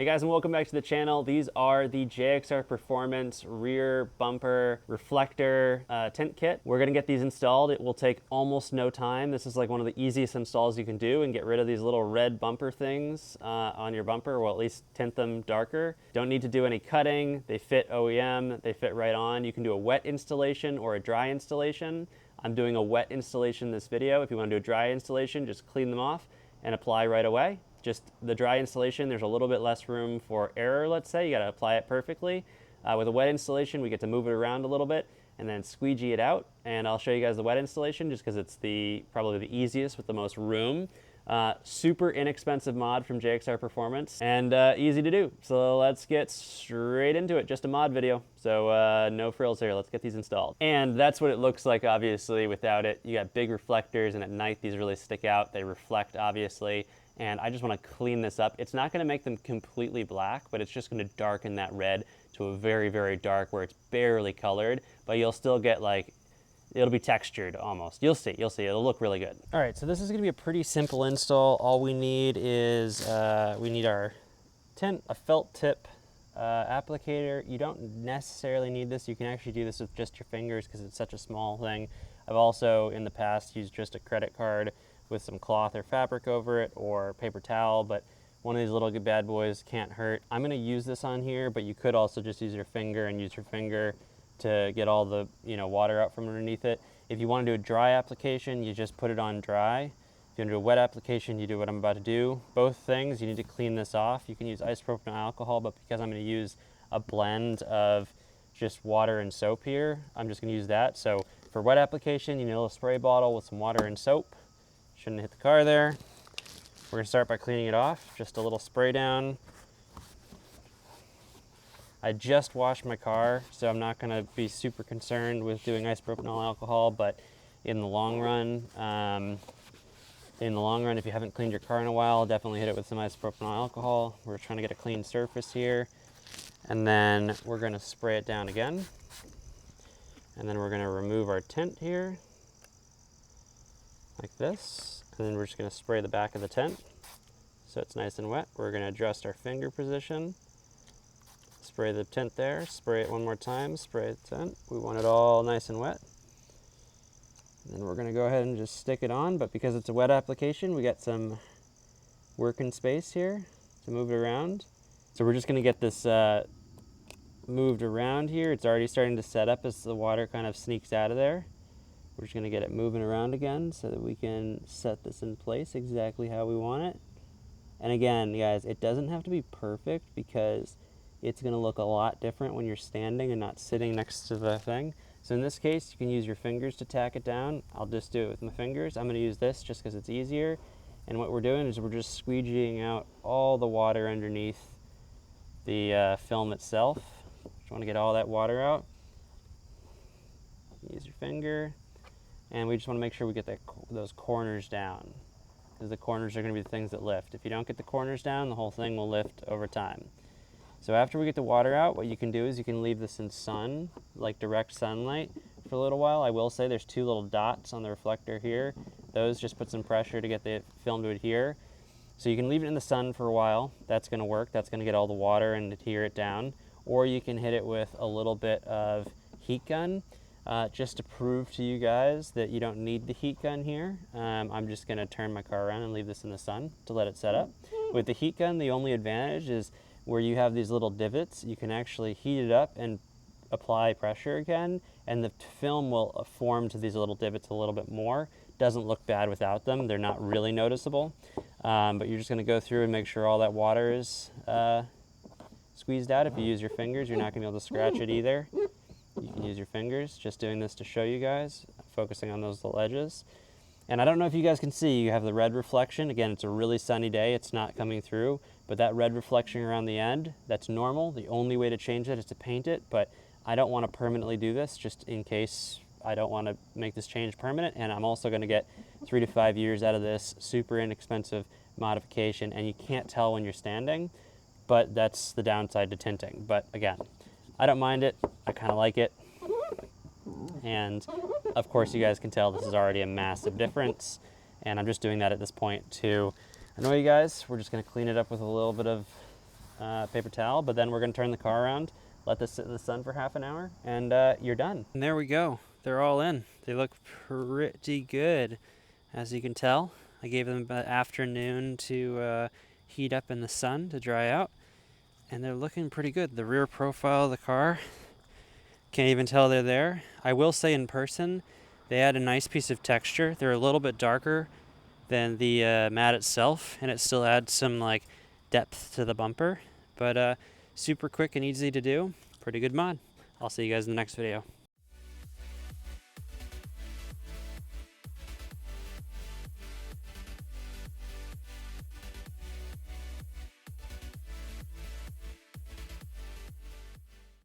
Hey guys, and welcome back to the channel. These are the JXR Performance rear bumper reflector tint kit. We're gonna get these installed. It will take almost no time. This is like one of the easiest installs you can do and get rid of these little red bumper things on your bumper, or at least tint them darker. Don't need to do any cutting. They fit OEM, they fit right on. You can do a wet installation or a dry installation. I'm doing a wet installation in this video. If you wanna do a dry installation, just clean them off and apply right away. Just the dry installation, there's a little bit less room for error, let's say. You gotta apply it perfectly. With a wet installation, we get to move it around a little bit and then squeegee it out. And I'll show you guys the wet installation just because it's probably the easiest with the most room. Super inexpensive mod from JXR Performance and easy to do. So let's get straight into it. Just a mod video. So no frills here. Let's get these installed. And that's what it looks like, obviously, without it. You got big reflectors, and at night these really stick out. They reflect, obviously. And I just want to clean this up. It's not going to make them completely black, but it's just going to darken that red to a very, very dark where it's barely colored, but you'll still get like, it'll be textured almost. You'll see, it'll look really good. All right, so this is going to be a pretty simple install. All we need is, we need our tint, a felt tip applicator. You don't necessarily need this. You can actually do this with just your fingers because it's such a small thing. I've also in the past used just a credit card with some cloth or fabric over it or paper towel, but one of these little good bad boys can't hurt. I'm gonna use this on here, but you could also just use your finger and use your finger to get all the water out from underneath it. If you wanna do a dry application, you just put it on dry. If you wanna do a wet application, you do what I'm about to do. Both things, you need to clean this off. You can use isopropyl alcohol, but because I'm gonna use a blend of just water and soap here, I'm just gonna use that. So for wet application, you need a little spray bottle with some water and soap. Shouldn't hit the car there. We're gonna start by cleaning it off. Just a little spray down. I just washed my car, so I'm not gonna be super concerned with doing isopropyl alcohol, but in the long run, if you haven't cleaned your car in a while, definitely hit it with some isopropyl alcohol. We're trying to get a clean surface here. And then we're gonna spray it down again. And then we're gonna remove our tint here, like this, and then we're just going to spray the back of the tint so it's nice and wet. We're going to adjust our finger position, spray the tint there, spray it one more time, spray the tint. We want it all nice and wet. And then we're going to go ahead and just stick it on, but because it's a wet application, we got some working space here to move it around. So we're just going to get this moved around here. It's already starting to set up as the water kind of sneaks out of there. We're just going to get it moving around again so that we can set this in place exactly how we want it. And again, guys, it doesn't have to be perfect because it's going to look a lot different when you're standing and not sitting next to the thing. So in this case, you can use your fingers to tack it down. I'll just do it with my fingers. I'm going to use this just because it's easier. And what we're doing is we're just squeegeeing out all the water underneath the film itself. Just want to get all that water out. Use your finger. And we just want to make sure we get those corners down, because the corners are going to be the things that lift. If you don't get the corners down, the whole thing will lift over time. So after we get the water out, what you can do is you can leave this in sun, like direct sunlight, for a little while. I will say there's two little dots on the reflector here. Those just put some pressure to get the film to adhere. So you can leave it in the sun for a while. That's going to work. That's going to get all the water and adhere it down. Or you can hit it with a little bit of heat gun. Just to prove to you guys that you don't need the heat gun here, I'm just going to turn my car around and leave this in the sun to let it set up. With the heat gun, the only advantage is where you have these little divots, you can actually heat it up and apply pressure again, and the film will form to these little divots a little bit more. Doesn't look bad without them. They're not really noticeable, but you're just going to go through and make sure all that water is squeezed out. If you use your fingers, you're not going to be able to scratch it either. You can use your fingers. Just doing this to show you guys, focusing on those little edges. And I don't know if you guys can see, you have the red reflection. Again, it's a really sunny day, it's not coming through, but that red reflection around the end, that's normal. The only way to change that is to paint it, but I don't want to permanently do this, just in case I don't want to make this change permanent. And I'm also going to get 3 to 5 years out of this super inexpensive modification, and you can't tell when you're standing, but that's the downside to tinting. But again, I don't mind it. I kind of like it. And of course, you guys can tell this is already a massive difference. And I'm just doing that at this point to annoy you guys. We're just going to clean it up with a little bit of paper towel, but then we're gonna turn the car around, let this sit in the sun for half an hour, and you're done. And there we go. They're all in. They look pretty good. As you can tell, I gave them about afternoon to heat up in the sun to dry out, and they're looking pretty good. The rear profile of the car, can't even tell they're there. I will say in person, they add a nice piece of texture. They're a little bit darker than the matte itself, and it still adds some like depth to the bumper, but super quick and easy to do. Pretty good mod. I'll see you guys in the next video.